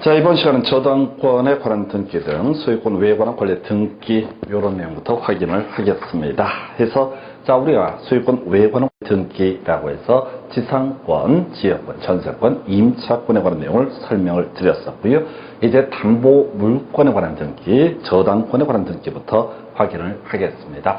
자, 이번 시간은 저당권에 관한 등기 등 소유권 외에 관한 권리 등기 이런 내용부터 확인을 하겠습니다. 해서 자, 우리가 소유권 외에 관한 등기라고 해서 지상권, 지역권, 전세권, 임차권에 관한 내용을 설명을 드렸었고요. 이제 담보 물권에 관한 등기, 저당권에 관한 등기부터 확인을 하겠습니다.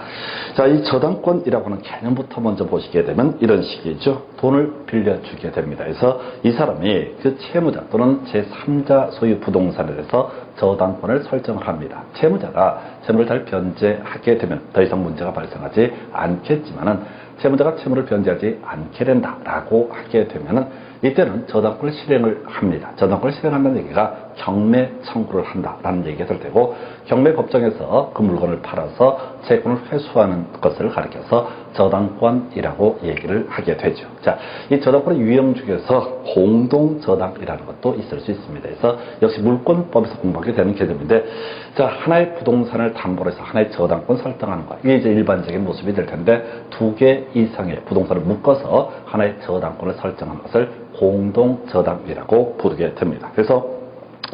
자, 이 저당권이라고 하는 개념부터 먼저 보시게 되면 이런 식이죠. 돈을 빌려주게 됩니다. 그래서 이 사람이 그 채무자 또는 제3자 소유 부동산에 대해서 저당권을 설정을 합니다. 채무자가 채무를 잘 변제하게 되면 더 이상 문제가 발생하지 않겠지만은 채무자가 채무를 변제하지 않게 된다라고 하게 되면은 이때는 저당권을 실행을 합니다. 저당권을 실행한다는 얘기가 경매 청구를 한다라는 얘기가 될 테고, 경매 법정에서 그 물건을 팔아서 채권을 회수하는 것을 가리켜서 저당권이라고 얘기를 하게 되죠. 자, 이 저당권의 유형 중에서 공동저당이라는 것도 있을 수 있습니다. 그래서 역시 물권법에서 공부하게 되는 개념인데, 자, 하나의 부동산을 담보로 해서 하나의 저당권 설정하는 것, 이게 이제 일반적인 모습이 될 텐데, 두 개 이상의 부동산을 묶어서 하나의 저당권을 설정하는 것을 공동저당이라고 부르게 됩니다. 그래서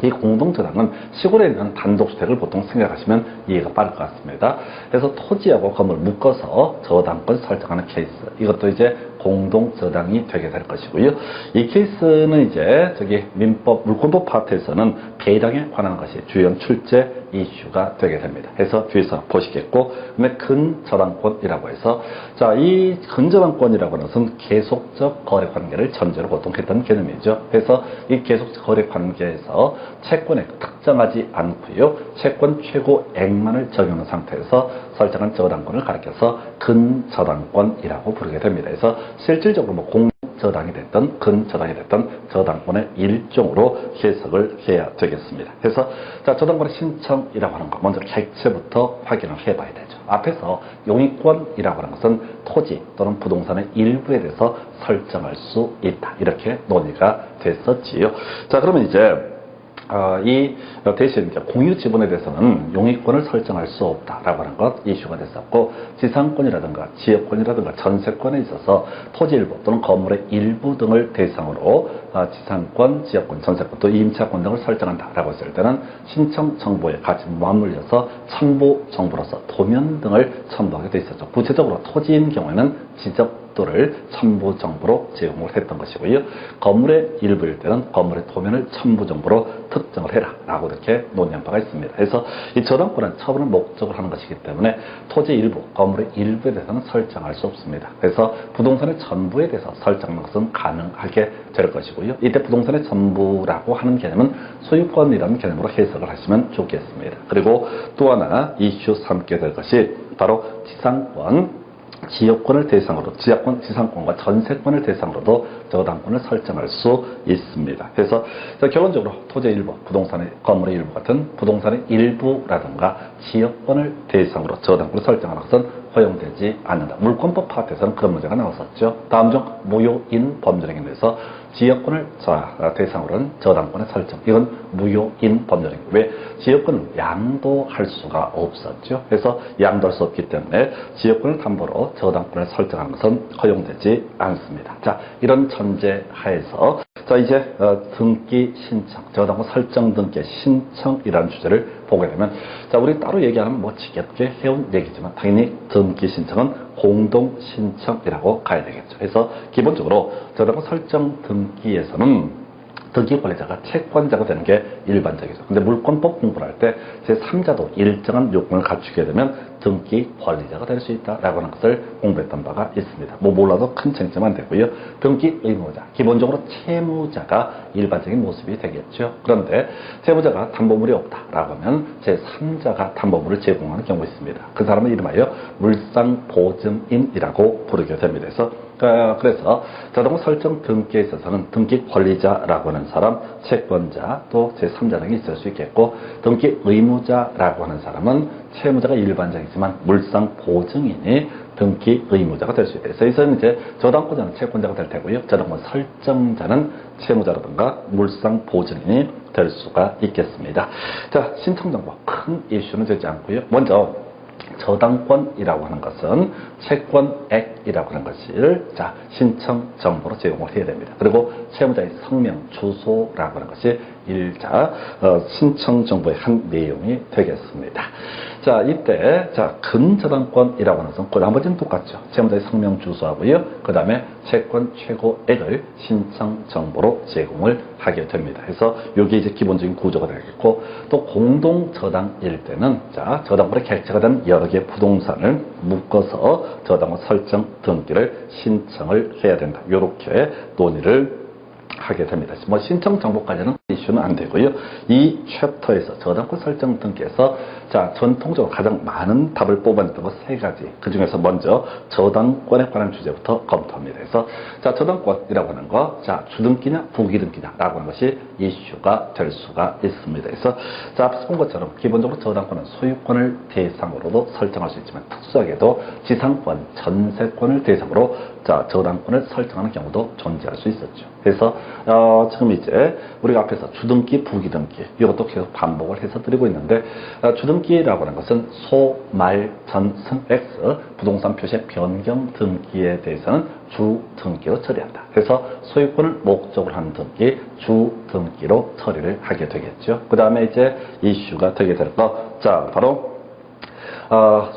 이 공동저당은 시골에 있는 단독주택을 보통 생각하시면 이해가 빠를 것 같습니다. 그래서 토지하고 건물 묶어서 저당권 설정하는 케이스, 이것도 이제 공동저당이 되게 될 것이고요. 이 케이스는 이제 민법, 물권법 파트에서는 배당에 관한 것이 주요 출제 이슈가 되게 됩니다. 그래서 뒤에서 보시겠고, 근데 근저당권이라고 해서, 자, 이 근저당권이라고 하는 것은 계속적 거래 관계를 전제로 보통 했던 개념이죠. 그래서 이 계속적 거래 관계에서 채권액 특정하지 않고요, 채권 최고액만을 적용한 상태에서 설정한 저당권을 가리켜서 근저당권이라고 부르게 됩니다. 그래서 실질적으로 뭐 공저당이 됐든 근저당이 됐든 저당권의 일종으로 해석을 해야 되겠습니다. 그래서 자, 저당권의 신청이라고 하는 거 먼저 객체부터 확인을 해봐야 되죠. 앞에서 용익권이라고 하는 것은 토지 또는 부동산의 일부에 대해서 설정할 수 있다, 이렇게 논의가 됐었지요. 자, 그러면 이제 이 대신 공유 지분에 대해서는 용익권을 설정할 수 없다라고 하는 것 이슈가 됐었고, 지상권이라든가 지역권이라든가 전세권에 있어서 토지 일부 또는 건물의 일부 등을 대상으로 지상권, 지역권, 전세권 또 임차권 등을 설정한다라고 했을 때는 신청 정보에 같이 맞물려서 첨부 정보로서 도면 등을 첨부하게 돼 있었죠. 구체적으로 토지인 경우에는 지적도를 첨부 정보로 제공을 했던 것이고요. 건물의 일부일 때는 건물의 도면을 첨부 정보로 특정을 해라 라고 이렇게 논의한 바가 있습니다. 그래서 이 저당권은 처분을 목적으로 하는 것이기 때문에 토지 일부, 건물의 일부에 대해서는 설정할 수 없습니다. 그래서 부동산의 전부에 대해서 설정하는 것은 가능하게 될 것이고요. 이때 부동산의 전부라고 하는 개념은 소유권이라는 개념으로 해석을 하시면 좋겠습니다. 그리고 또 하나 이슈 삼게 될 것이 바로 지상권, 지역권을 대상으로 지역권, 지상권과 전세권을 대상으로도 저당권을 설정할 수 있습니다. 그래서 결론적으로 토지의 일부, 부동산의 건물의 일부 같은 부동산의 일부라든가 지역권을 대상으로 저당권을 설정하는 것은 허용되지 않는다. 물권법 파트에서는 그런 문제가 나왔었죠. 다음 중 무효인 법률행위에 대해서 지역권을 대상으로는 저당권의 설정, 이건 무효인 법률행위. 왜? 지역권은 양도할 수가 없었죠. 그래서 양도할 수 없기 때문에 지역권을 담보로 저당권을 설정하는 것은 허용되지 않습니다. 자, 이런 전제 하에서 자, 이제 등기 신청, 저당권 설정 등기 신청이라는 주제를 보게 되면, 자, 우리 따로 얘기하면 뭐 지겹게 해온 얘기지만 당연히 등기 신청은 공동 신청이라고 가야 되겠죠. 그래서 기본적으로 저당권 설정 등기에서는 등기 권리자가 채권자가 되는 게 일반적이죠. 근데 물권법 공부를 할 때 제3자도 일정한 요건을 갖추게 되면 등기 권리자가 될 수 있다라고 하는 것을 공부했던 바가 있습니다. 뭐 몰라도 큰 쟁점은 안 되고요. 등기 의무자, 기본적으로 채무자가 일반적인 모습이 되겠죠. 그런데 채무자가 담보물이 없다라고 하면 제3자가 담보물을 제공하는 경우가 있습니다. 그 사람은 이름하여 물상보증인이라고 부르게 됩니다. 그래서 저당권 설정 등기에 있어서는 등기 권리자라고 하는 사람, 채권자 또 제3자 등이 있을 수 있겠고, 등기 의무자라고 하는 사람은 채무자가 일반적이지만 물상 보증인이 등기 의무자가 될 수 있다. 그래서 이제 저당권자는 채권자가 될 테고요, 저당권 설정자는 채무자라든가 물상 보증인이 될 수가 있겠습니다. 자, 신청 정보 큰 이슈는 되지 않고요. 먼저 저당권이라고 하는 것은 채권액이라고 하는 것을 신청 정보로 제공을 해야 됩니다. 그리고 채무자의 성명, 주소라고 하는 것이 일자 신청 정보의 한 내용이 되겠습니다. 자, 이때 자 근저당권이라고 하는 것은 그 나머지는 똑같죠. 채무자의 성명 주소하고요. 그 다음에 채권 최고액을 신청 정보로 제공을 하게 됩니다. 그래서 이게 이제 기본적인 구조가 되겠고, 또 공동 저당일 때는 자 저당권의 객체가 된 여러 개의 부동산을 묶어서 저당권 설정 등기를 신청을 해야 된다. 이렇게 논의를 하게 됩니다. 뭐 신청 정보까지는 이슈는 안 되고요. 이 챕터에서 저당권 설정 등기에서 자 전통적으로 가장 많은 답을 뽑아냈던 것 세 가지. 그 중에서 먼저 저당권에 관한 주제부터 검토합니다. 그래서 자 저당권이라고 하는 거, 자 주등기냐 부기등기냐라고 하는 것이 이슈가 될 수가 있습니다. 그래서 자 앞서 본 것처럼 기본적으로 저당권은 소유권을 대상으로도 설정할 수 있지만 특수하게도 지상권, 전세권을 대상으로 자 저당권을 설정하는 경우도 존재할 수 있었죠. 그래서 지금 이제 우리가 앞에서 주등기, 부기등기 이것도 계속 반복을 해서 드리고 있는데, 주등기라고 하는 것은 소, 말, 전, 승, X 부동산 표시의 변경 등기에 대해서는 주등기로 처리한다. 그래서 소유권을 목적으로 하는 등기, 주등기로 처리를 하게 되겠죠. 그 다음에 이제 이슈가 되게 될 거, 자 바로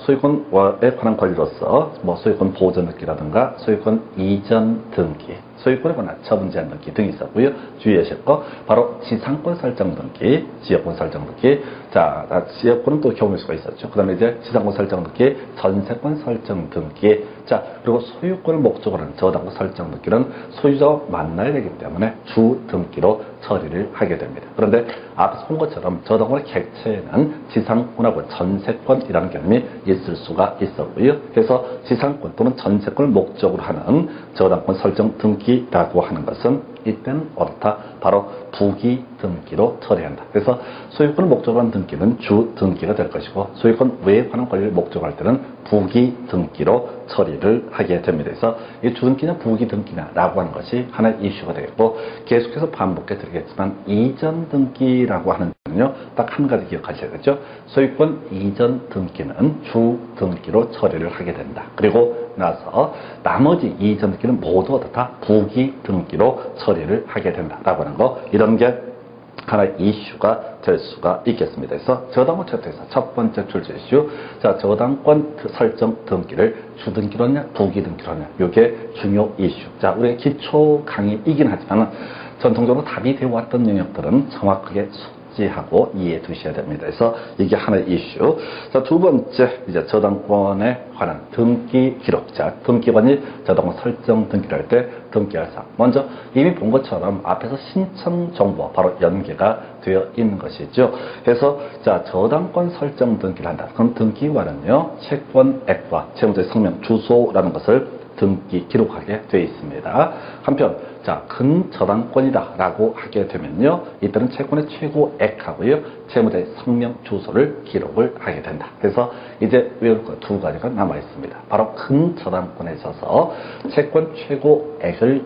소유권에 관한 권리로서 뭐 소유권 보전 등기라든가 소유권 이전 등기, 소유권에 관한 처분 제한 등기 등이 있었고요. 주의하실 거 바로 지상권 설정 등기, 지역권 설정 등기. 자, 지역권은 또 경우일 수가 있었죠. 그 다음에 이제 지상권 설정 등기, 전세권 설정 등기. 자, 그리고 소유권을 목적으로 하는 저당권 설정 등기는 소유자와 만나야 되기 때문에 주 등기로 처리를 하게 됩니다. 그런데 앞서 본 것처럼 저당권의 객체에는 지상권하고 전세권이라는 개념이 있을 수가 있었고요. 그래서 지상권 또는 전세권을 목적으로 하는 저당권 설정 등기라고 하는 것은 이때는 어떻다? 바로 부기 등기로 처리한다. 그래서 소유권을 목적으로 한 등기는 주 등기가 될 것이고, 소유권 외에 관한 권리를 목적으로 할 때는 부기 등기로 처리를 하게 됩니다. 그래서 이 주등기냐 부기 등기냐라고 하는 것이 하나의 이슈가 되겠고, 계속해서 반복해 드리겠지만 이전 등기라고 하는 딱 한 가지 기억하셔야겠죠. 소유권 이전 등기는 주 등기로 처리를 하게 된다. 그리고 나서 나머지 이전 등기는 모두 어떻다? 부기 등기로 처리를 하게 된다라고 하는 거, 이런 게 하나의 이슈가 될 수가 있겠습니다. 그래서 저당권 챕터에서 첫 번째 출제 이슈, 자 저당권 설정 등기를 주등기로 하냐 부기등기로 하냐, 이게 중요 이슈. 자 우리의 기초 강의이긴 하지만 전통적으로 답이 되어 왔던 영역들은 정확하게 하고 이해해 두셔야 됩니다. 그래서 이게 하나의 이슈. 자, 두 번째, 이제 저당권에 관한 등기 기록. 자, 등기관이 저당권 설정 등기를 할 때 등기할 사항. 먼저 이미 본 것처럼 앞에서 신청 정보 바로 연계가 되어 있는 것이죠. 그래서 자, 저당권 설정 등기를 한다. 그럼 등기관은요, 채권액과 채무자의 성명, 주소라는 것을 등기 기록하게 되어 있습니다. 한편 자 근저당권이다 라고 하게 되면요, 이때는 채권의 최고액하고요 채무자의 성명 주소를 기록을 하게 된다. 그래서 이제 외울 것 두 가지가 남아 있습니다. 바로 근저당권에 있어서 채권 최고액을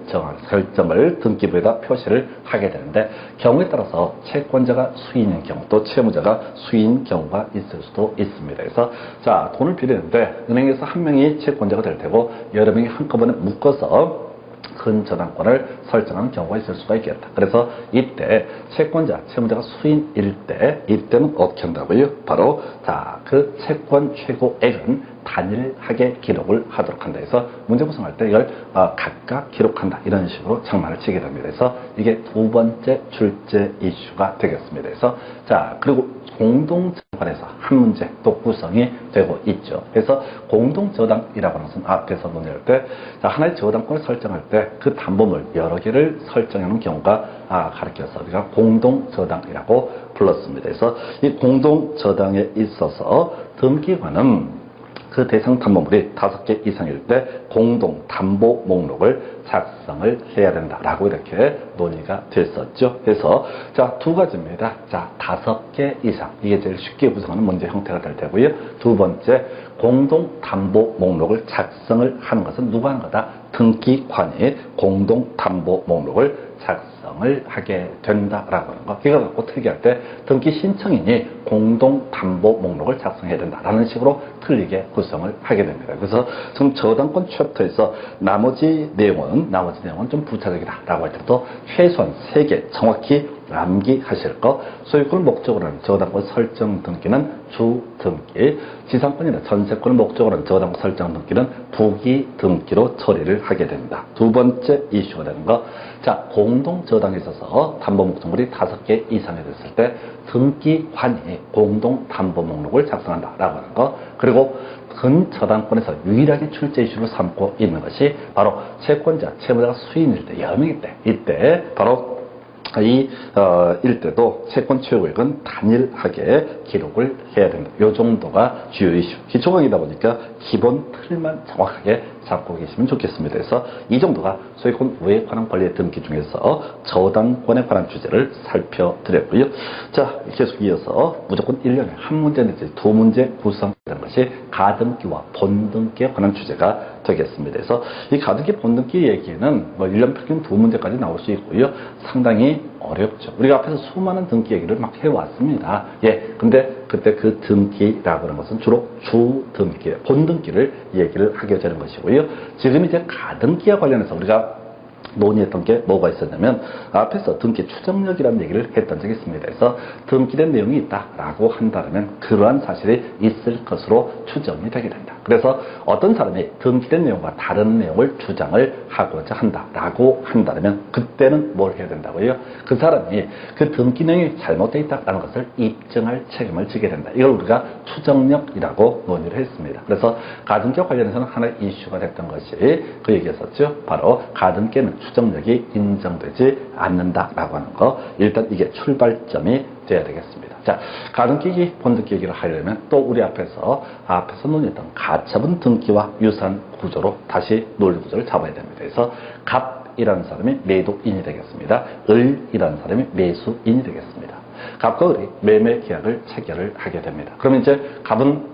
결정을 등기부에다 표시를 하게 되는데, 경우에 따라서 채권자가 수인인 경우 또 채무자가 수인 경우가 있을 수도 있습니다. 그래서 자 돈을 빌리는데 은행에서 한 명이 채권자가 될 테고 여러 명이 한꺼번에 묶어서 근저당권을 설정하는 경우가 있을 수가 있겠다. 그래서 이때 채권자, 채무자가 수인일 때, 이때는 어떻게 한다고요? 바로 자, 그 채권 최고액은 단일하게 기록을 하도록 한다. 해서 문제 구성할 때 이걸 각각 기록한다. 이런 식으로 장난을 치게 됩니다. 그래서 이게 두 번째 출제 이슈가 되겠습니다. 그래서 자, 그리고 공동저당권에서 한 문제 또 구성이 되고 있죠. 그래서 공동저당이라고 하는 것은 앞에서 논의할 때 자, 하나의 저당권을 설정할 때 그 담보물 여러 개를 설정하는 경우가 가르쳐서 우리가 공동저당이라고 불렀습니다. 그래서 이 공동저당에 있어서 등기관은 그 대상 담보물이 5개 이상일 때 공동 담보 목록을 작성을 해야 된다라고 이렇게 논의가 됐었죠. 그래서 자, 두 가지입니다. 자, 5개 이상, 이게 제일 쉽게 구성하는 문제 형태가 될 테고요. 두 번째, 공동 담보 목록을 작성을 하는 것은 누가 하는 거다? 등기관이 공동 담보 목록을 작성을 주장을 하게 된다라고 하는 거. 이걸 갖고 특이할 때 등기 신청인이 공동담보 목록을 작성해야 된다라는 식으로 틀리게 구성을 하게 됩니다. 그래서 지금 저당권 챕터에서 나머지 내용은 좀 부차적이다라고 할 때도 최소한 3개 정확히 암기하실 거. 소유권을 목적으로 하는 저당권 설정 등기는 주 등기, 지상권이나 전세권을 목적으로 하는 저당권 설정 등기는 부기 등기로 처리를 하게 됩니다. 두 번째 이슈가 되는 거. 자, 공동 저당에 있어서 담보 목적물이 5개 이상이 됐을 때 등기관이 공동 담보 목록을 작성한다라고 하는 거. 그리고 근저당권에서 유일하게 출제 이슈로 삼고 있는 것이 바로 채권자, 채무자가 수인일 때, 여명일 때, 이때 바로 일때도 채권 최고액은 단일하게 기록을 해야 된다. 이 정도가 주요 이슈. 기초강의다 보니까 기본 틀만 정확하게 잡고 계시면 좋겠습니다. 그래서 이 정도가 소유권 외에 관한 권리의 등기 중에서 저당권에 관한 주제를 살펴드렸고요. 자, 계속 이어서 무조건 1년에 한 문제 내지 2문제 구성되는 것이 가등기와 본등기에 관한 주제가 되겠습니다. 그래서 이 가등기, 본등기 얘기는 뭐 1년 평균 2문제까지 나올 수 있고요. 상당히 어렵죠. 우리가 앞에서 수많은 등기 얘기를 막 해왔습니다. 예, 근데 그때 그 등기라고 하는 것은 주로 주등기, 본등기를 얘기를 하게 되는 것이고요. 지금 이제 가등기와 관련해서 우리가 논의했던 게 뭐가 있었냐면 앞에서 등기 추정력이라는 얘기를 했던 적이 있습니다. 그래서 등기된 내용이 있다라고 한다면 그러한 사실이 있을 것으로 추정이 되게 된다. 그래서 어떤 사람이 등기된 내용과 다른 내용을 주장을 하고자 한다라고 한다면 그때는 뭘 해야 된다고요? 그 사람이 그 등기 내용이 잘못되어 있다는 것을 입증할 책임을 지게 된다. 이걸 우리가 추정력이라고 논의를 했습니다. 그래서 가등기와 관련해서는 하나의 이슈가 됐던 것이 그 얘기였었죠. 바로 가등기는 추정력이 인정되지 않는다라고 하는 거. 일단 이게 출발점이 돼야 되겠습니다. 자, 가등기, 본등기 얘기를 하려면 또 우리 앞에서 논의했던 가처분 등기와 유사한 구조로 다시 논리 구조를 잡아야 됩니다. 그래서 갑이라는 사람이 매도인이 되겠습니다. 을이라는 사람이 매수인이 되겠습니다. 갑과 을이 매매 계약을 체결을 하게 됩니다. 그러면 이제 갑은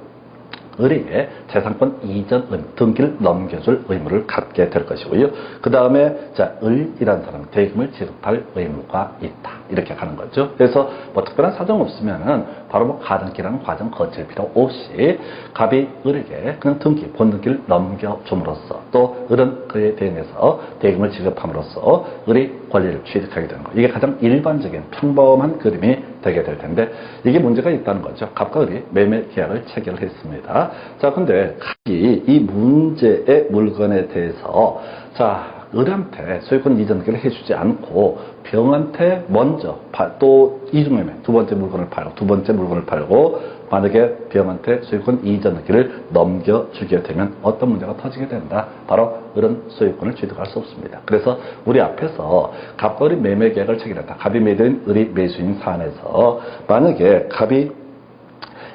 을에게 재산권 이전 의무, 등기를 넘겨줄 의무를 갖게 될 것이고요. 그 다음에 자, 을이라는 사람은 대금을 지급할 의무가 있다. 이렇게 가는 거죠. 그래서 뭐 특별한 사정 없으면은 바로 뭐 가등기라는 과정 거칠 필요 없이 갑이 을에게 그냥 등기, 본등기를 넘겨줌으로써 또 을은 그에 대응해서 대금을 지급함으로써 을이 권리를 취득하게 되는 거. 이게 가장 일반적인 평범한 그림이 되게 될 텐데 이게 문제가 있다는 거죠. 갑과 을이 매매 계약을 체결을 했습니다. 자, 근데 갑이 이 문제의 물건에 대해서 자, 을한테 소유권 이전 등기를 해주지 않고 병한테 먼저 또 이중매매 두 번째 물건을 팔고 만약에 병한테 소유권 이전 등기를 넘겨주게 되면 어떤 문제가 터지게 된다. 바로 을은 소유권을 취득할 수 없습니다. 그래서 우리 앞에서 갑과 을이 매매 계약을 체결했다. 갑이 매도인, 을이 매수인 사안에서 만약에 갑이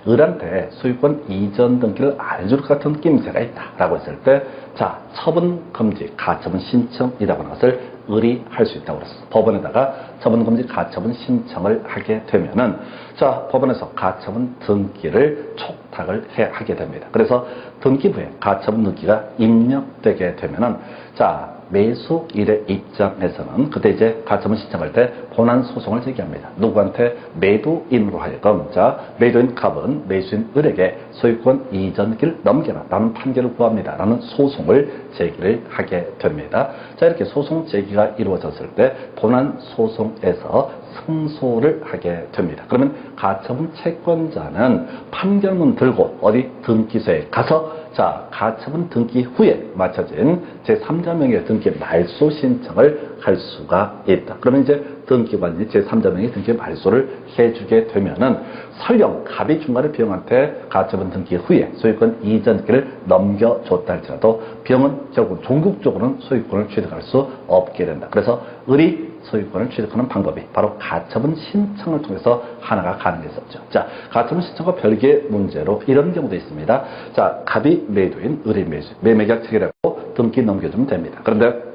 을한테 소유권 이전 등기를 안 줄 것 같은 낌새가 있다라고 했을 때, 자, 처분 금지, 가처분 신청이라고 하는 것을 을이 할 수 있다고 그랬어. 법원에다가 처분 금지 가처분 신청을 하게 되면은, 자, 법원에서 가처분 등기를 촉탁을 하게 됩니다. 그래서 등기부에 가처분 등기가 입력되게 되면은, 자, 매수일의 입장에서는 그때 이제 가처분 신청할 때 본안 소송을 제기합니다. 누구한테? 매도인으로 하여금, 자, 매도인 갑은 매수인 을에게 소유권 이전기를 넘겨라 라는 판결을 구합니다 라는 소송을 제기를 하게 됩니다. 자, 이렇게 소송 제기가 이루어졌을 때 본안 소송에서 승소를 하게 됩니다. 그러면 가처분 채권자는 판결문 들고 어디 등기소에 가서 자, 가처분 등기 후에 맞춰진 제3자 명의 등기 말소 신청을 할 수가 있다. 그러면 이제 등기관이 제3자 명의 등기 말소를 해주게 되면은 설령 갑이 중간에 병한테 가처분 등기 후에 소유권 이전 등기를 넘겨줬다 할지라도 병은 결국 종국적으로는 소유권을 취득할 수 없게 된다. 그래서 을이 소유권을 취득하는 방법이 바로 가처분 신청을 통해서 하나가 가능했었죠. 자, 가처분 신청과 별개의 문제로 이런 경우도 있습니다. 자, 갑이 매도인, 을이 매수, 매매계약 체결하고 등기 넘겨주면 됩니다. 그런데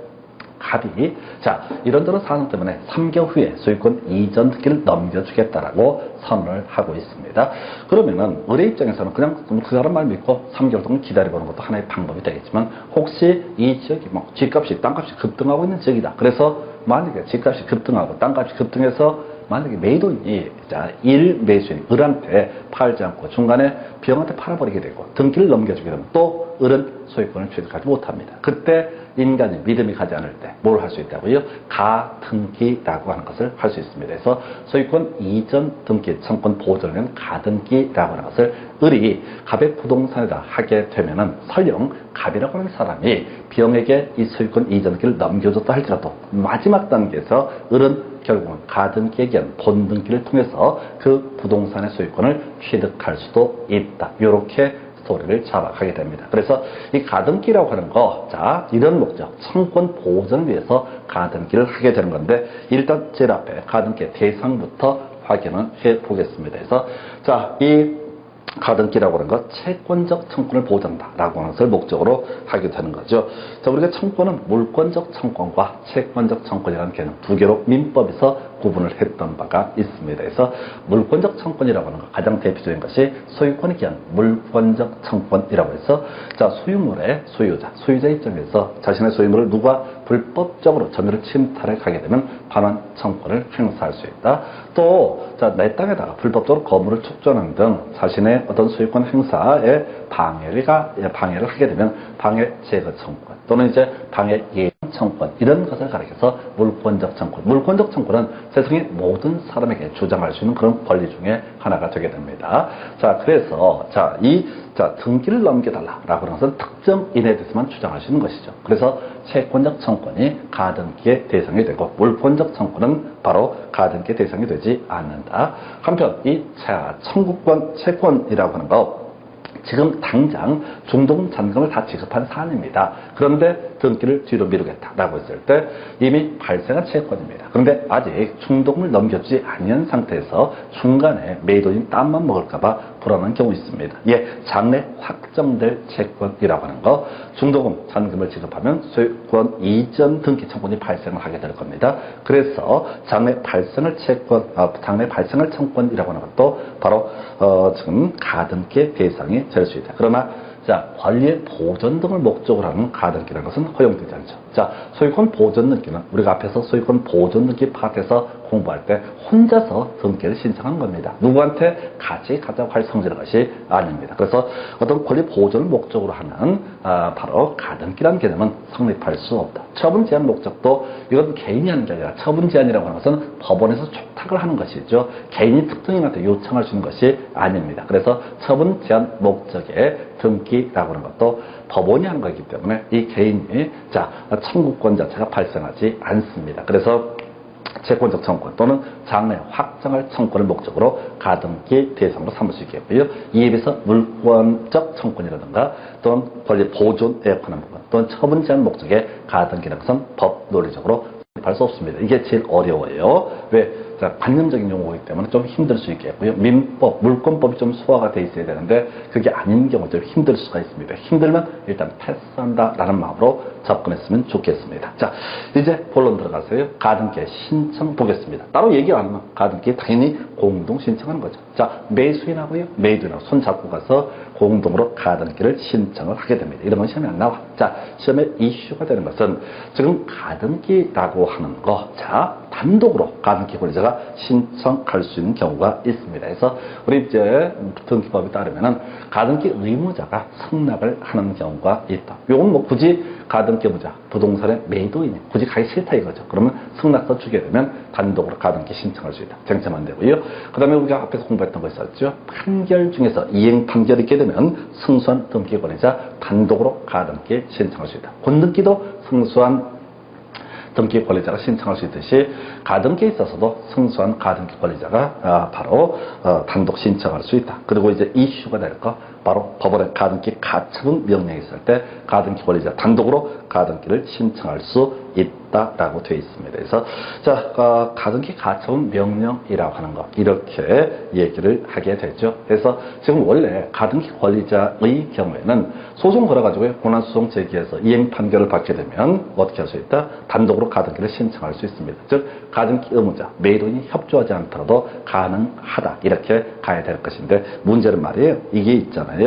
갑이 자, 이런저런 사정 때문에 3개월 후에 소유권 이전 등기를 넘겨주겠다라고 선언을 하고 있습니다. 그러면은 을의 입장에서는 그냥 그 사람 말 믿고 3개월 동안 기다려보는 것도 하나의 방법이 되겠지만 혹시 이 지역이 뭐 집값이 땅값이 급등하고 있는 지역이다. 그래서 만약에 집값이 급등하고 땅값이 급등해서 만약에 매도인이 자, 매수인 을한테 팔지 않고 중간에 B형한테 팔아버리게 되고 등기를 넘겨주게 되면 또 을은 소유권을 취득하지 못합니다. 그때 인간이 믿음이 가지 않을 때 뭘 할 수 있다고요? 가등기라고 하는 것을 할 수 있습니다. 그래서 소유권 이전 등기 청권 보존은 가등기라고 하는 것을 을이 갑의 부동산에다 하게 되면은 설령 갑이라고 하는 사람이 B형에게 이 소유권 이전 등기를 넘겨줬다 할지라도 마지막 단계에서 을은 결국은 가등기에 의한 본등기를 통해서 그 부동산의 소유권을 취득할 수도 있다. 이렇게 스토리를 잡아가게 됩니다. 그래서 이 가등기라고 하는 거, 자, 이런 목적, 청권 보존을 위해서 가등기를 하게 되는 건데, 일단 제일 앞에 가등기의 대상부터 확인을 해 보겠습니다. 그래서, 자, 이 가등기라고 하는 것, 채권적 청권을 보장한다라고 하는 것을 목적으로 하게 되는 거죠. 자, 우리가 청권은 물권적 청권과 채권적 청권이라는 개념 두 개로 민법에서 구분을 했던 바가 있습니다. 그래서 물권적 청권이라고 하는 것, 가장 대표적인 것이 소유권에 기한 물권적 청권이라고 해서, 자, 소유물의 소유자 입장에서 자신의 소유물을 누가 불법적으로 점유를 침탈해 가게 되면 반환 청권을 행사할 수 있다. 또, 자, 내 땅에다가 불법적으로 거물을 축전하는 등 자신의 어떤 소유권 행사에 방해를 하게 되면 방해 제거 청권 또는 이제 방해 예정 청권 이런 것을 가리켜서 물권적 청권. 물권적 청권은 세상의 모든 사람에게 주장할 수 있는 그런 권리 중에 하나가 되게 됩니다. 자, 그래서 등기를 넘겨달라라고 하는 것은 특정인에 대해서만 주장할 수 있는 것이죠. 그래서 채권적 청권이 가등기의 대상이 되고 물권적 청권은 바로 가등기의 대상이 되지 않는다. 한편 이 청구권, 채권이라고 하는 거 지금 당장 중동 잔금을 다 지급한 사안입니다. 그런데 등기를 뒤로 미루겠다라고 했을 때 이미 발생한 채권입니다. 그런데 아직 중동을 넘겨주지 않은 상태에서 중간에 매도인 땀만 먹을까봐 불안한 경우 있습니다. 장래 확정될 채권이라고 하는 거, 중도금 잔금을 지급하면 소유권 이전 등기 청권이 발생을 하게 될 겁니다. 그래서 장래 발생할 청권이라고 하는 것도 바로 지금 가등기의 대상이 될 수 있다. 그러나 자, 권리의 보존 등을 목적으로 하는 가등기라는 것은 허용되지 않죠. 자, 소유권 보존 등기는 우리가 앞에서 소유권 보존 등기 파트에서 공부할 때 혼자서 등기를 신청한 겁니다. 누구한테 같이 가자고 할 성질의 것이 아닙니다. 그래서 어떤 권리 보존을 목적으로 하는 바로 가등기라는 개념은 성립할 수 없다. 처분 제한 목적도 이건 개인이 하는 게 아니라 처분 제한이라고 하는 것은 법원에서 촉탁을 하는 것이죠. 개인이 특정인한테 요청할 수 있는 것이 아닙니다. 그래서 처분 제한 목적의 등기라고 하는 것도 법원이 하는 거기 때문에 이 개인이 청구권 자체가 발생하지 않습니다. 그래서 채권적 청권 또는 장래 확정할 청권을 목적으로 가등기 대상으로 삼을 수 있겠고요. 이에 비해서 물권적 청권이라든가 또는 권리 보존에 관한 부분 또는 처분 제한 목적의 가등기라는 것은 법 논리적으로 할 수 없습니다. 이게 제일 어려워요. 왜? 관념적인 용어이기 때문에 좀 힘들 수 있겠고요. 민법, 물권법이 좀 소화가 돼 있어야 되는데 그게 아닌 경우 좀 힘들 수가 있습니다. 힘들면 일단 패스한다라는 마음으로 접근했으면 좋겠습니다. 자, 이제 본론 들어가서요. 가등기 신청 보겠습니다. 따로 얘기 안 하면 가등기 당연히 공동 신청하는 거죠. 자, 매수인하고요. 매도인하고 손 잡고 가서 공동으로 가등기를 신청을 하게 됩니다. 이런 건 시험에 안 나와. 자, 시험에 이슈가 되는 것은 지금 가등기라고 하는 거, 단독으로 가등기 권리자가 신청할 수 있는 경우가 있습니다. 그래서 우리 이제 등기법에 따르면은 가등기 의무자가 승낙을 하는 경우가 있다. 이건 뭐 굳이 가등기 의무자, 부동산의 매도인이 굳이 가기 싫다 이거죠. 그러면 승낙서 주게 되면 단독으로 가등기 신청할 수 있다. 쟁점안 되고요. 그 다음에 우리가 앞에서 공부했던 거 있었죠. 판결 중에서 이행 판결이 있게 되면 승소한 등기 권리자 단독으로 가등기 신청할 수 있다. 본등기도 승소한 등기 권리자가 신청할 수 있듯이 가등기에 있어서도 승소한 가등기 권리자가 바로 단독 신청할 수 있다. 그리고 이제 이슈가 될 거 바로 법원의 가등기 가처분 명령이 있을 때 가등기 권리자 단독으로 가등기를 신청할 수 있다라고 되어 있습니다. 그래서 가등기 가처분 명령이라고 하는 것 이렇게 얘기를 하게 되죠. 그래서 지금 원래 가등기 권리자의 경우에는 소송 걸어가지고 고난소송 제기해서 이행 판결을 받게 되면 어떻게 할 수 있다? 단독으로 가등기를 신청할 수 있습니다. 즉 가등기 의무자, 매도인이 협조하지 않더라도 가능하다 이렇게 가야 될 것인데 문제는 말이에요. 이게 있잖아요.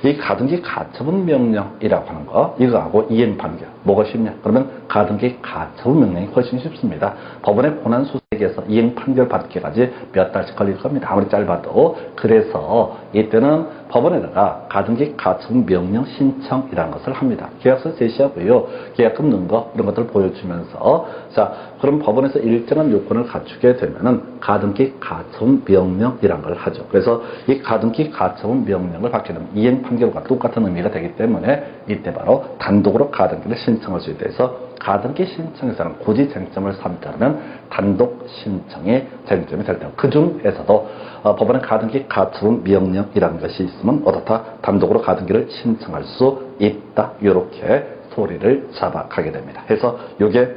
이 가등기 가처분 명령이라고 하는 거 이거하고 이행 판결 뭐가 쉽냐? 그러면 가등기 가처분 명령이 훨씬 쉽습니다. 법원의 고난 수색에서 이행 판결 받기까지 몇 달씩 걸릴 겁니다. 아무리 짧아도. 그래서 이때는 법원에다가 가등기 가처분 명령 신청이라는 것을 합니다. 계약서 제시하고요. 계약금 넣은 거 이런 것들을 보여주면서 자 그럼 법원에서 일정한 요건을 갖추게 되면은 가등기 가처분 명령이라는 걸 하죠. 그래서 이 가등기 가처분 명령을 받게 되면 이행 판결과 똑같은 의미가 되기 때문에 이때 바로 단독으로 가등기를 신청할 수 있다 해서 가등기 신청에서는 굳이 쟁점을 삼자면 단독 신청이 쟁점이 될 때고 그 중에서도 법원의 가등기 가처분 명령이라는 것이 있으면 어떻다? 단독으로 가등기를 신청할 수 있다. 이렇게 소리를 잡아가게 됩니다. 그래서 이게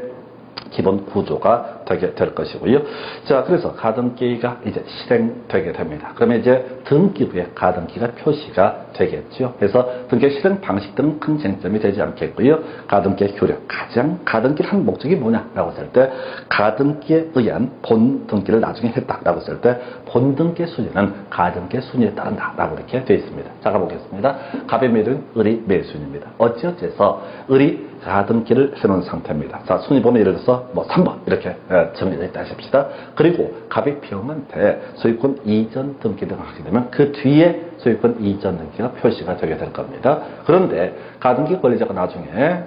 기본 구조가 되게 될 것이고요. 자, 그래서 가등기가 이제 실행되게 됩니다. 그러면 이제 등기부에 가등기가 표시가 되겠죠. 그래서 등기 실행 방식 등은 큰 쟁점이 되지 않겠고요. 가등기의 효력, 가장 가등기를 한 목적이 뭐냐라고 했을 때 가등기에 의한 본등기를 나중에 했다라고 했을 때 본등기 순위는 가등기의 순위에 따른다라고 이렇게 되어 있습니다. 자, 가보겠습니다. 갑의 매도인 을이 매순입니다. 어찌어찌해서 을이 가등기를 해놓은 상태입니다. 자, 순위 보면 예를 들어서 뭐 3번 이렇게 정리되어 있다 하십시다. 그리고 갑이 병한테 소유권 이전 등기 등을 하게 되면 그 뒤에 소유권 이전 등기가 표시가 되게 될 겁니다. 그런데 가등기 권리자가 나중에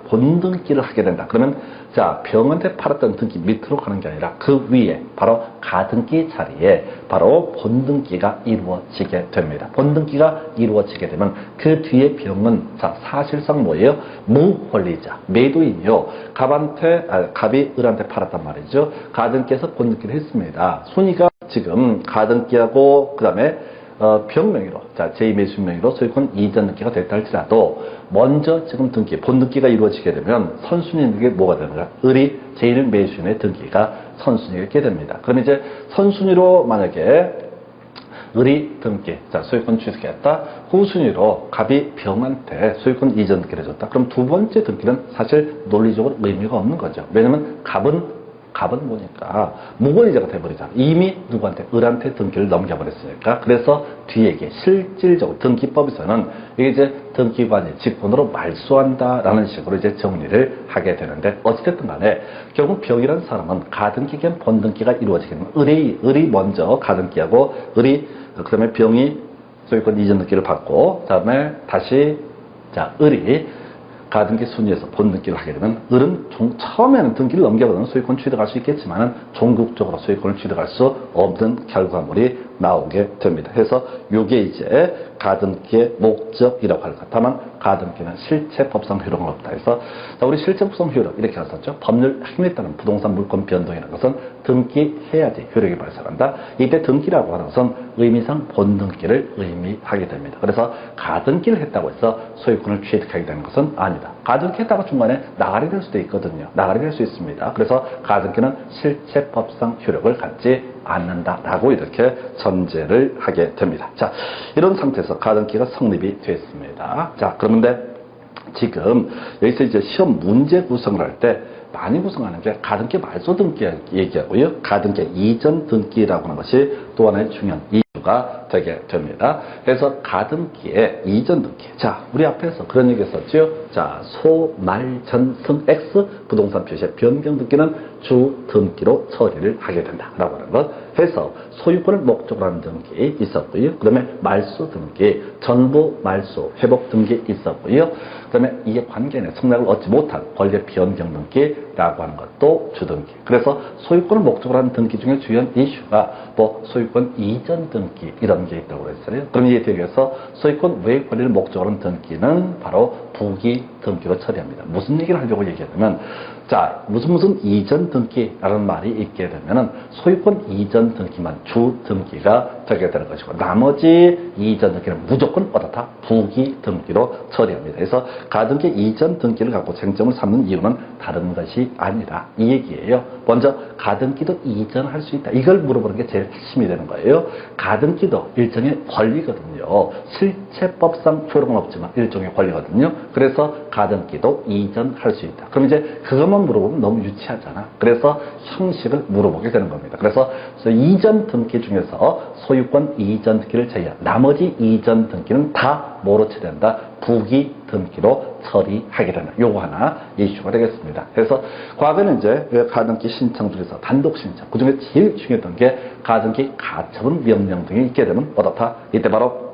본등기를 하게 된다. 그러면 자 병한테 팔았던 등기 밑으로 가는 게 아니라 그 위에 바로 가등기 자리에 바로 본등기가 이루어지게 됩니다. 본등기가 이루어지게 되면 그 뒤에 병은 자 사실상 뭐예요? 무권리자 매도인이요. 갑이 을한테 팔았단 말이죠. 가등기에서 본등기를 했습니다. 순위가 지금 가등기하고 그 다음에 병명의로, 자, 제2매수 명의로 소유권 이전 등기가 됐다 할지라도 먼저 지금 등기, 본등기가 이루어지게 되면 선순위에 뭐가 되는가? 을이 제1매수인의 등기가 선순위에 있게 됩니다. 그럼 이제 선순위로 만약에 을이 등기, 자, 소유권 취득했다. 후순위로 갑이 병한테 소유권 이전 등기를 해줬다. 그럼 두 번째 등기는 사실 논리적으로 의미가 없는 거죠. 왜냐면 갑은 보니까 무권리자가 돼버리잖아. 이미 누구한테? 을한테 등기를 넘겨버렸으니까. 그래서 뒤에 이게 실질적으로 등기법에서는 이게 이제 등기관이 직권으로 말소한다라는 식으로 이제 정리를 하게 되는데 어찌됐든 간에 결국 병이라는 사람은 가등기 겸 본등기가 이루어지게 되면 을이 먼저 가등기하고 그 다음에 병이 소유권 이전 등기를 받고 그 다음에 다시 자 을이 가등기 순위에서 본등기를 하게 되면 을은 처음에는 등기를 넘겨보면 소유권 취득할 수 있겠지만 종국적으로 소유권을 취득할 수 없는 결과물이 나오게 됩니다. 그래서 이게 이제 가등기의 목적이라고 할 것. 다만 가등기는 실체법상 효력은 없다 해서 자, 우리 실체법상 효력 이렇게 했었죠. 법률 행위에 따른 부동산 물권 변동이라는 것은 등기해야지 효력이 발생한다. 이때 등기라고 하는 것은 의미상 본등기를 의미하게 됩니다. 그래서 가등기를 했다고 해서 소유권을 취득하게 되는 것은 아니다. 가등기 했다가 중간에 나가리 될 수도 있거든요. 나가리 될 수 있습니다. 그래서 가등기는 실체법상 효력을 갖지 않는다라고 이렇게 전제를 하게 됩니다. 자, 이런 상태에서 가등기가 성립이 됐습니다. 자, 그런데 지금 여기서 이제 시험 문제 구성을 할 때 많이 구성하는 게 가등기 말소 등기 얘기하고요. 가등기 이전 등기라고 하는 것이 또 하나의 중요한 이유가 되게 됩니다. 그래서 가등기의 이전 등기. 자, 우리 앞에서 그런 얘기 했었죠. 자, 소, 말, 전, 승, X 부동산 표시의 변경 등기는 주 등기로 처리를 하게 된다라고 하는 것. 해서 소유권을 목적으로 하는 등기 있었고요. 그 다음에 말소 등기, 전부 말소, 회복 등기 있었고요. 그 다음에 이에 관계는 승낙을 얻지 못한 권리 변경 등기라고 하는 것도 주등기. 그래서 소유권을 목적으로 하는 등기 중에 주요한 이슈가 뭐 소유권 이전 등기 이런 게 있다고 그랬어요. 그럼 이에 대해서 소유권 외 권리를 목적으로 하는 등기는 바로 부기 등기로 처리합니다. 무슨 얘기를 하려고 얘기하냐면 자, 무슨 이전 등기라는 말이 있게 되면은 소유권 이전 등기만 주 등기가 되게 되는 것이고 나머지 이전 등기는 무조건 어떻다? 부기 등기로 처리합니다. 그래서 가등기 이전 등기를 갖고 쟁점을 삼는 이유는 다른 것이 아니라 이 얘기예요. 먼저 가등기도 이전할 수 있다. 이걸 물어보는 게 제일 핵심이 되는 거예요. 가등기도 일종의 권리거든요. 실체법상 효력은 없지만 일종의 권리거든요. 그래서 가등기도 이전할 수 있다. 그럼 이제 그것만 물어보면 너무 유치하잖아. 그래서 형식을 물어보게 되는 겁니다. 그래서 이전 등기 중에서 소유권 이전 등기를 제외한 나머지 이전 등기는 다 뭐로 처리한다? 부기 등기로 처리하게 되는 요거 하나 이슈가 되겠습니다. 그래서 과거에는 이제 가등기 신청 중에서 단독 신청, 그 중에 제일 중요했던 게 가등기 가처분 명령 등이 있게 되면 어떻다? 이때 바로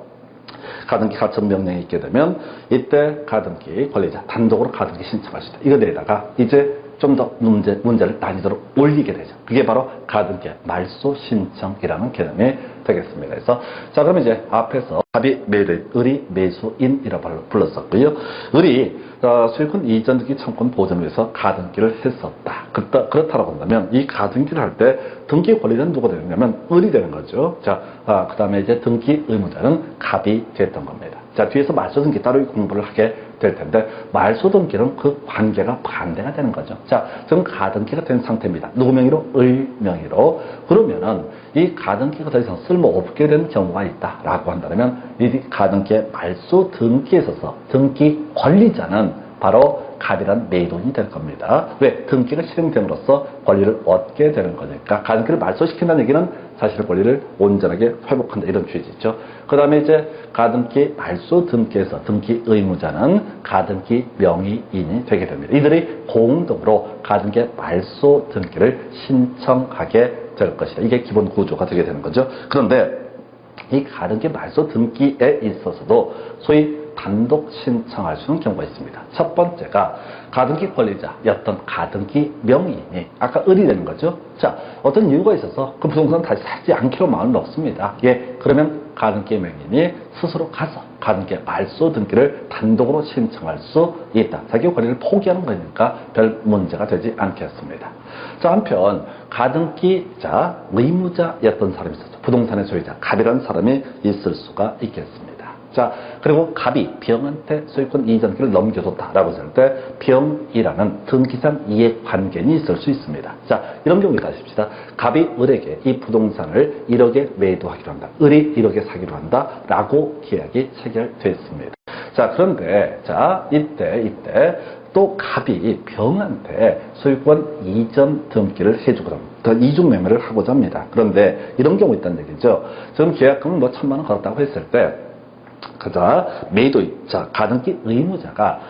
가등기 가처분 명령이 있게 되면 이때 가등기 권리자 단독으로 가등기 신청할 수 있다. 이거 내다가 이제 좀 더 문제를 난이도로 올리게 되죠. 그게 바로 가등기 말소 신청이라는 개념이 되겠습니다. 그래서 자, 그러면 이제 앞에서 갑이 매도인, 을이 매수인이라고 불렀었고요. 을이 소유권 이전 등기 청구권 보전을 위해서 가등기를 했었다. 그렇다라고 한다면 이 가등기를 할 때 등기 권리자는 누가 되느냐면 을이 되는 거죠. 자, 그 다음에 이제 등기 의무자는 갑이 됐던 겁니다. 자, 뒤에서 말소 등기 따로 공부를 하게 될 텐데 말소 등기는 그 관계가 반대가 되는 거죠. 자, 지금 가등기가 된 상태입니다. 누구 명의로? 을 명의로. 그러면은 이 가등기가 더 이상 쓸모없게 된 경우가 있다라고 한다면 이 가등기의 말소 등기에 있어서 등기 권리자는 바로 갑이란 매도인이 될 겁니다. 왜? 등기가 실행됨으로써 권리를 얻게 되는 거니까 가등기를 말소시킨다는 얘기는 자신의 권리를 온전하게 회복한다 이런 취지죠. 그 다음에 이제 가등기 말소 등기에서 등기 의무자는 가등기 명의인이 되게 됩니다. 이들이 공동으로 가등기 말소 등기를 신청하게 될 것이다. 이게 기본 구조가 되게 되는 거죠. 그런데 이 가등기 말소 등기에 있어서도 소위 단독 신청할 수 있는 경우가 있습니다. 첫 번째가 가등기 권리자였던 가등기 명의인이 아까 을이 되는 거죠. 자, 어떤 이유가 있어서 그 부동산을 다시 사지 않기로 마음을 먹습니다. 예, 그러면 가등기 명의인이 스스로 가서 가등기 말소 등기를 단독으로 신청할 수 있다. 자기 권리를 포기하는 거니까 별 문제가 되지 않겠습니다. 자, 한편 가등기자 의무자였던 사람이 있어서 부동산의 소유자 갑이라는 사람이 있을 수가 있겠습니다. 자, 그리고 갑이 병한테 소유권 이전기를 넘겨줬다라고 했을 때 병이라는 등기상 이해관계인이 있을 수 있습니다. 자, 이런 경우에 다십시다. 갑이 을에게 이 부동산을 1억에 매도하기로 한다. 을이 1억에 사기로 한다라고 계약이 체결됐습니다. 자, 그런데 자, 이때 또 갑이 병한테 소유권 이전 등기를 해주거나 이중 매매를 하고자 합니다. 그런데 이런 경우 있다는 얘기죠. 지금 계약금을 뭐 1,000만 원 걸었다고 했을 때 그자 매도인, 자 가등기 의무자가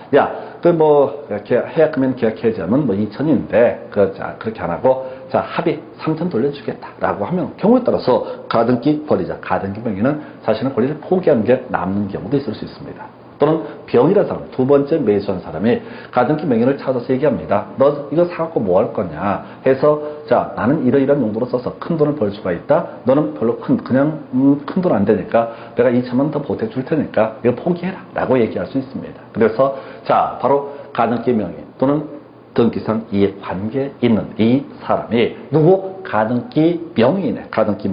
계약하면 계약 해지하면 뭐 2,000인데 그렇게 안 하고 자 합의 3,000 돌려주겠다라고 하면 경우에 따라서 가등기 권리자, 가등기 명의는 자신의 권리를 포기하는 게 남는 경우도 있을 수 있습니다. 또는 병이라는 사람, 두 번째 매수한 사람이 가등기 명의를 찾아서 얘기합니다. 너 이거 사갖고 뭐 할 거냐 해서 자 나는 이러이러한 용도로 써서 큰 돈을 벌 수가 있다. 너는 별로 큰 돈 안 되니까 내가 2,000만 원 더 보태줄 테니까 이거 포기해라 라고 얘기할 수 있습니다. 그래서 자 바로 가등기 명의 또는 등기상 이해관계에 있는 이 사람이 누구? 가등기 명의인의 가등기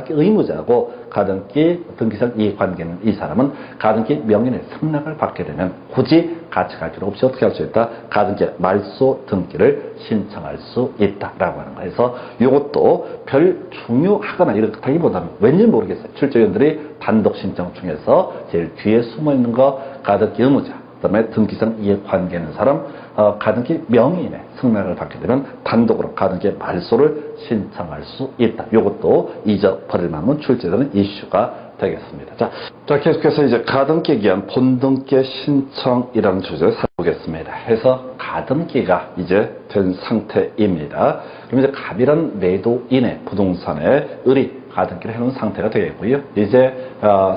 의무자고 가등기 등기상 이해관계에 있는 이 사람은 가등기 명의인의 승낙을 받게 되면 굳이 같이 갈 필요 없이 어떻게 할 수 있다? 가등기 말소 등기를 신청할 수 있다라고 하는 거예요. 그래서 이것도 별 중요하거나 이렇다기보다는 왠지 모르겠어요. 출제위원들이 단독 신청 중에서 제일 뒤에 숨어 있는 거 가등기 의무자, 그다음에 등기상 이해관계 있는 사람, 가등기 명의인의 승낙을 받게 되면 단독으로 가등기 말소를 신청할 수 있다. 이것도 잊어버릴 만한 출제되는 이슈가 되겠습니다. 자, 계속해서 이제 가등기에 의한 본등기 신청이라는 주제를 살펴보겠습니다. 해서 가등기가 이제 된 상태입니다. 그럼 이제 갑이란 매도인의 부동산에 을이 가등기를 해놓은 상태가 되겠고요. 이제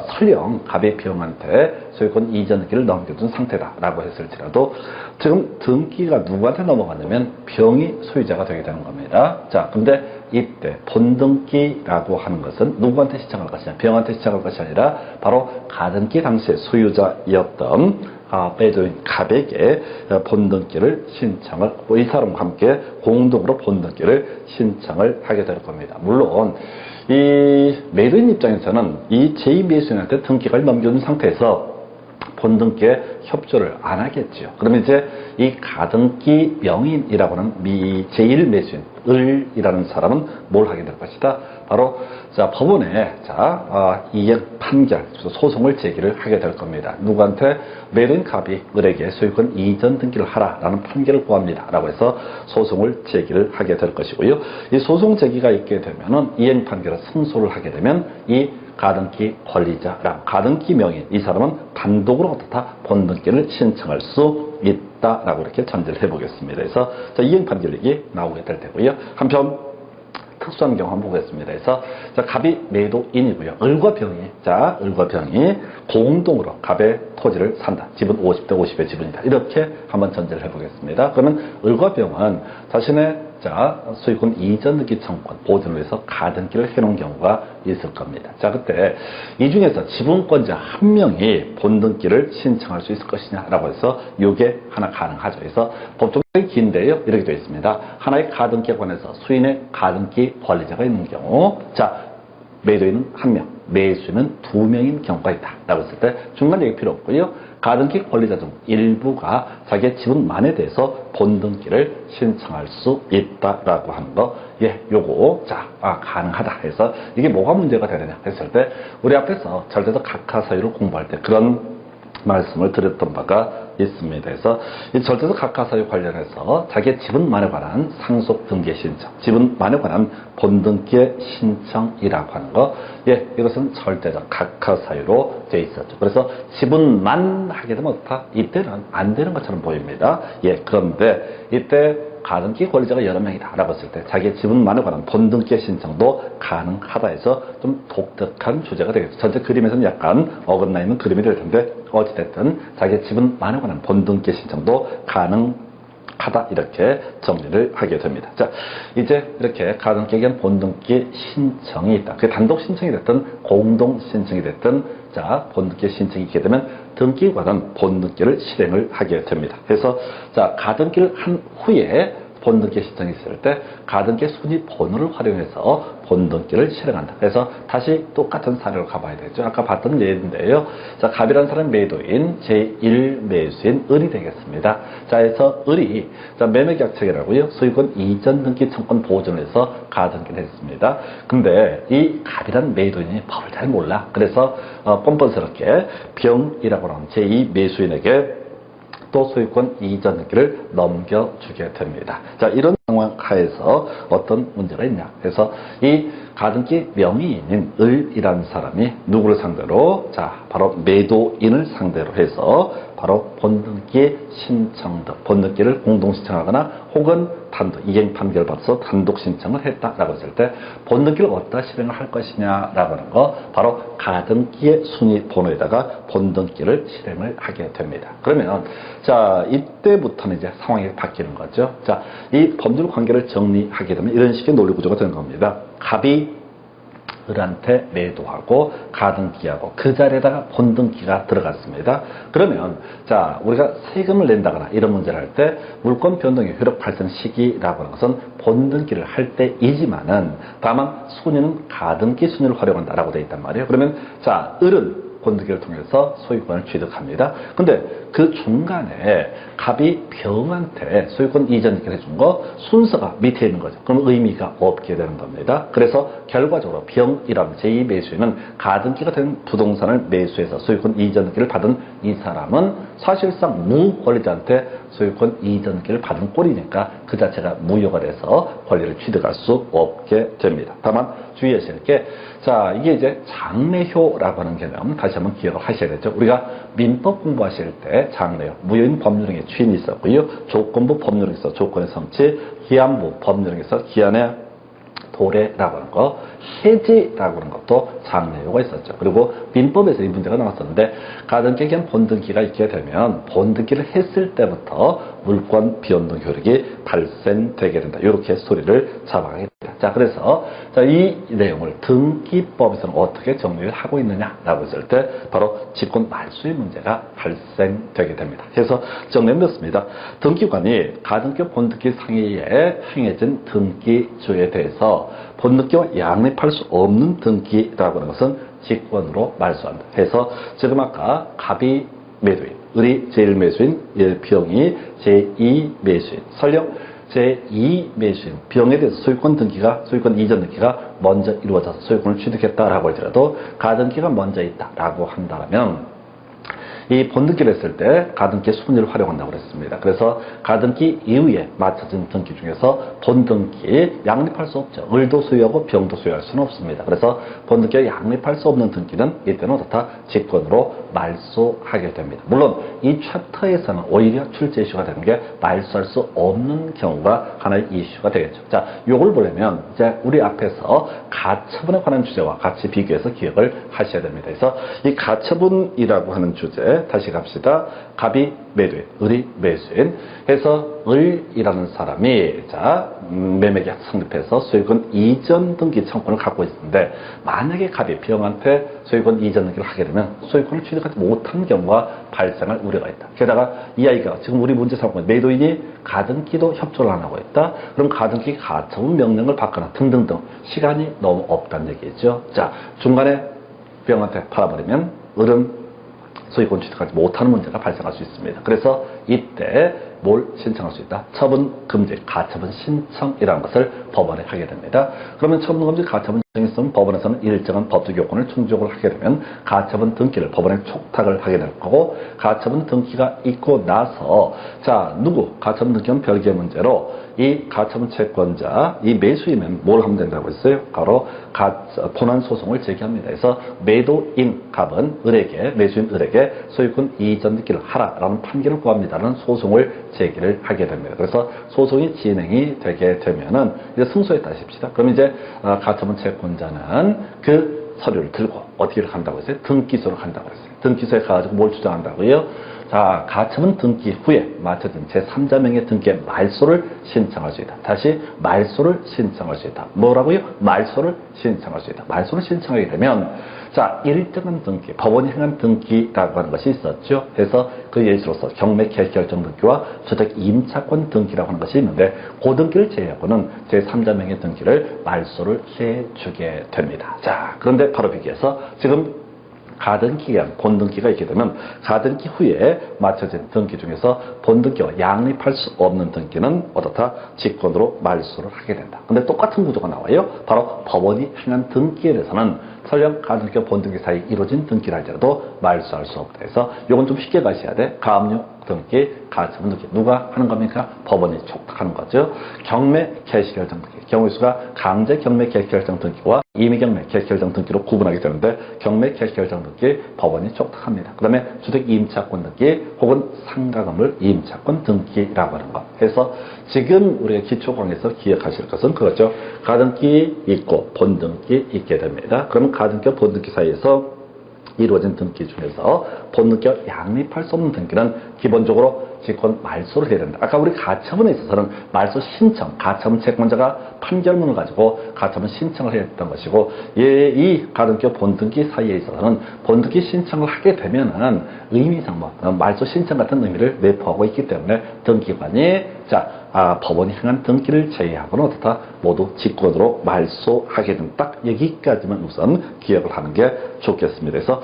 설령 갑이 병한테 소유권 이전 등기를 넘겨준 상태다라고 했을지라도 지금 등기가 누구한테 넘어갔냐면 병이 소유자가 되게 되는 겁니다. 자, 근데 이때 본등기라고 하는 것은 누구한테 신청할 것이냐, 병한테 신청할 것이 아니라 바로 가등기 당시의 소유자였던 매도인 갑에게 본등기를 신청을 이 사람과 함께 공동으로 본등기를 신청을 하게 될 겁니다. 물론 이 매도인 입장에서는 이 제2매수인한테 등기를 넘겨준 상태에서 본등기에 협조를 안 하겠죠. 그러면 이제 이 가등기 명의인이라고 하는 제1매수인 을이라는 사람은 뭘 하게 될 것이다? 바로 자 법원에 이행 판결, 소송을 제기를 하게 될 겁니다. 누구한테? 매도인 갑이 을에게 소유권 이전 등기를 하라라는 판결을 구합니다라고 해서 소송을 제기를 하게 될 것이고요. 이 소송 제기가 있게 되면은 이행 판결을 승소를 하게 되면 이 가등기 권리자라고, 가등기 명의, 이 사람은 단독으로 어떻다 본등기를 신청할 수 있다라고 이렇게 전제를 해보겠습니다. 그래서 자, 이행 판결력이 나오게 될 테고요. 한편 특수한 경우 한번 보겠습니다. 그래서 자, 갑이 매도인이고요. 을과 병이 공동으로 갑의 토지를 산다. 지분 50대 50의 지분이다. 이렇게 한번 전제를 해보겠습니다. 그러면 을과 병은 자신의 소유권 이전 등기 청구권 보존을 위해서 가등기를 해놓은 경우가 있을 겁니다. 자, 그때 이 중에서 지분권자 한 명이 본등기를 신청할 수 있을 것이냐라고 해서 이게 하나 가능하죠. 그래서 법적으로 긴데요, 이렇게 되어 있습니다. 하나의 가등기에 관해서 수인의 가등기 관리자가 있는 경우, 자, 매도인은 한 명, 매수인은 두 명인 경우가 있다 라고 했을 때 중간 얘기 필요 없고요. 가등기 권리자 중 일부가 자기의 지분만에 대해서 본등기를 신청할 수 있다라고 하는 거, 예, 요거 가능하다 해서 이게 뭐가 문제가 되느냐 했을 때 우리 앞에서 절대적 각하사유를 공부할 때 그런 말씀을 드렸던 바가 있습니다. 그래서 이 절대적 각하사유 관련해서 자기의 지분만에 관한 상속 등기 신청, 지분만에 관한 본등기의 신청이라고 하는 거, 예, 이것은 절대적 각하사유로 되어 있었죠. 그래서 지분만 하게 되면 어떻다? 이때는 안 되는 것처럼 보입니다. 예, 그런데 이때 가등기 권리자가 여러 명이다 라고 했을 때 자기의 지분만에 관한 본등기 신청도 가능하다 해서 좀 독특한 주제가 되겠죠. 전체 그림에서는 약간 어긋나 있는 그림이 될 텐데 어찌됐든 자기의 지분만에 관한 본등기 신청도 가능하다 이렇게 정리를 하게 됩니다. 자, 이제 이렇게 가등기에 대한 본등기 신청이 있다. 그게 단독 신청이 됐든 공동 신청이 됐든 자, 본등기 신청이 있게 되면 등기에 관한 본등기를 실행을 하게 됩니다. 그래서 자, 가등기를 한 후에 본등기 신청이 있을 때 가등기 순위 번호를 활용해서 본등기를 실행한다. 그래서 다시 똑같은 사례로 가봐야 되죠. 아까 봤던 예인데요. 자, 갑이라는 사람 매도인 제1 매수인 을이 되겠습니다. 자, 그래서 을이 자, 매매계약책이라고요. 소유권 이전 등기 청권 보존을 해서 가등기를 했습니다. 근데 이 갑이라는 매도인이 법을 잘 몰라. 그래서 뻔뻔스럽게 병이라고 하는 제2 매수인에게 또 소유권 이전 등기를 넘겨주게 됩니다. 자, 이런 상황 하에서 어떤 문제가 있냐. 그래서 이 가등기 명의인인 을이라는 사람이 누구를 상대로? 자, 바로 매도인을 상대로 해서 바로 본등기 신청 등 본등기를 공동 신청하거나 혹은 단독 이행 판결을 받아서 단독 신청을 했다라고 했을 때 본등기를 어디다 실행을 할 것이냐라고 하는 거, 바로 가등기의 순위 번호에다가 본등기를 실행을 하게 됩니다. 그러면 자, 이때부터는 이제 상황이 바뀌는 거죠. 자, 이 법률 관계를 정리하게 되면 이런 식의 논리 구조가 되는 겁니다. 갑이 을한테 매도하고 가등기하고 그 자리에다가 본등기가 들어갔습니다. 그러면 자, 우리가 세금을 낸다거나 이런 문제를 할 때 물권 변동의 효력 발생 시기라고 하는 것은 본등기를 할 때이지만은 다만 순위는 가등기 순위를 활용한다라고 되어 있단 말이에요. 그러면 자, 을은 본등기를 통해서 소유권을 취득합니다. 근데 그 중간에 갑이 병한테 소유권 이전 등기를 해준 거 순서가 밑에 있는 거죠. 그럼 의미가 없게 되는 겁니다. 그래서 결과적으로 병이라는 제2 매수인은 가등기가 된 부동산을 매수해서 소유권 이전 등기를 받은 이 사람은 사실상 무권리자한테 소유권 이전 등기를 받은 꼴이니까 그 자체가 무효가 돼서 권리를 취득할 수 없게 됩니다. 다만 주의하실 게, 자, 이게 이제 장래효라고 하는 개념 다시 한번 기억을 하셔야 되죠. 우리가 민법 공부하실 때 장래효, 무효인 법률행위 추인이 있었고요. 조건부 법률행위에서 조건의 성취, 기한부 법률행위에서 기한의 도래라고 하는 거, 해지라고 하는 것도 장래효가 있었죠. 그리고 민법에서 이 문제가 나왔었는데 가등기에 대한 본등기가 있게 되면 본등기를 했을 때부터 물권 비연동 효력이 발생되게 된다. 이렇게 소리를 잡아가게 됩니다. 자, 그래서 자, 이 내용을 등기법에서는 어떻게 정리를 하고 있느냐라고 했을 때 바로 직권 말소의 문제가 발생되게 됩니다. 그래서 정리는 이렇습니다. 등기관이 가등기 본등기 상위에 행해진 등기조에 대해서 본등기와 양립할 수 없는 등기라고 하는 것은 직권으로 말소한다. 해서 지금 아까 갑이 매도인, 을이 제1매수인, 병이 제2 매수인, 설령 제2 매수인, 병에 대해서 소유권 등기가, 소유권 이전 등기가 먼저 이루어져서 소유권을 취득했다라고 할지라도 가등기가 먼저 있다라고 한다면 이 본등기를 했을 때 가등기의 수분리를 활용한다고 그랬습니다. 그래서 가등기 이후에 맞춰진 등기 중에서 본등기 양립할 수 없죠. 을도 소유하고 병도 소유할 수는 없습니다. 그래서 본등기가 양립할 수 없는 등기는 이때는 어떻다? 직권으로 말소하게 됩니다. 물론 이 챕터에서는 오히려 출제 이슈가 되는 게 말소할 수 없는 경우가 하나의 이슈가 되겠죠. 자, 요걸 보려면 이제 우리 앞에서 가처분에 관한 주제와 같이 비교해서 기억을 하셔야 됩니다. 그래서 이 가처분이라고 하는 주제 다시 갑시다. 갑이 매도인, 을이 매수인. 해서 을이라는 사람이 매매계약 성립해서 소유권 이전 등기 청구권을 갖고 있는데 만약에 갑이 병한테 소유권 이전 등기를 하게 되면 소유권을 취득하지 못한 경우가 발생할 우려가 있다. 게다가 이 아이가 지금 우리 문제 삼고 매도인이 가등기도 협조를 안 하고 있다. 그럼 가등기 가처분 명령을 받거나 등등등 시간이 너무 없다는 얘기죠. 자, 중간에 병한테 팔아버리면 을은 소유권 취득하지 못하는 문제가 발생할 수 있습니다. 그래서 이때 뭘 신청할 수 있다? 처분 금지, 가처분 신청이라는 것을 법원에 하게 됩니다. 그러면 처분 금지, 가처분 신청이 있으면 법원에서는 일정한 법적 요건을 충족을 하게 되면 가처분 등기를 법원에 촉탁을 하게 될 거고, 가처분 등기가 있고 나서 누구 가처분 등기는 별개의 문제로 이 가처분 채권자, 이 매수인은 뭘 하면 된다고 했어요? 바로 본안 소송을 제기합니다. 그래서 매도인 갑은 을에게, 매수인 을에게 소유권 이전 등기를 하라라는 판결을 구합니다라는 소송을 제기를 하게 됩니다. 그래서 소송이 진행이 되게 되면은 이제 승소했다 하십시다. 그럼 이제 가처분 채권자는 그 서류를 들고 어떻게 한다고 했어요? 등기소를 간다고 했어요. 등기소에 가가지고 뭘 주장한다고요? 자, 가처분 등기 후에 맞춰진 제3자 명의 등기의 말소를 신청할 수 있다. 다시 말소를 신청할 수 있다. 뭐라고요? 말소를 신청할 수 있다. 말소를 신청하게 되면 일정한 등기, 법원이 행한 등기라고 하는 것이 있었죠. 그래서 그 예시로서 경매 개시결정 등기와 주택 임차권 등기라고 하는 것이 있는데 그 등기를 제외하고는 제3자 명의 등기를 말소를 해주게 됩니다. 자, 그런데 바로 비교해서 지금 가등기가, 본등기가 있게 되면 가등기 후에 맞춰진 등기 중에서 본등기와 양립할 수 없는 등기는 어떻다? 직권으로 말소를 하게 된다. 근데 똑같은 구조가 나와요. 바로 법원이 행한 등기에 대해서는 설령 가등기와 본등기 사이 이루어진 등기를 할지라도 말소할 수 없다. 그래서 이건 좀 쉽게 가셔야 돼. 가압류 등기, 가처분 등기. 누가 하는 겁니까? 법원이 촉탁하는 거죠. 경매 개시결정 등기. 경우의 수가 강제 경매 개시결정 등기와 임의 경매 개시결정 등기로 구분하게 되는데 경매 개시결정 등기 법원이 촉탁합니다. 그 다음에 주택 임차권 등기 혹은 상가건물 임차권 등기라고 하는 것. 해서 지금 우리가 기초 강의에서 기억하실 것은 그거죠. 가등기 있고 본등기 있게 됩니다. 그러면 가등기와 본등기 사이에서 이루어진 등기 중에서 본등기와 양립할 수 없는 등기는 기본적으로 직권 말소를 해야 된다. 아까 우리 가처분에 있어서는 말소 신청, 가처분 채권자가 판결문을 가지고 가처분 신청을 해야 했던 것이고, 이 가등기와 본등기 사이에 있어서는 본등기 신청을 하게 되면은 의미상 말소 신청 같은 의미를 내포하고 있기 때문에 등기관이 법원이 행한 등기를 제외하고는 어떻다? 모두 직권으로 말소하게 된다. 딱 여기까지만 우선 기억을 하는 게 좋겠습니다. 그래서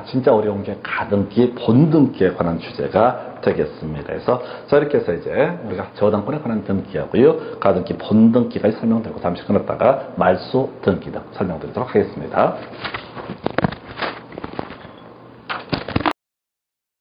진짜 어려운 게 가등기, 본등기에 관한 주제가 되겠습니다. 그래서 이렇게 해서 이제 우리가 저당권에 관한 등기하고요, 가등기, 본등기가 설명되고 잠시 끊었다가 말소 등기 등 설명드리도록 하겠습니다.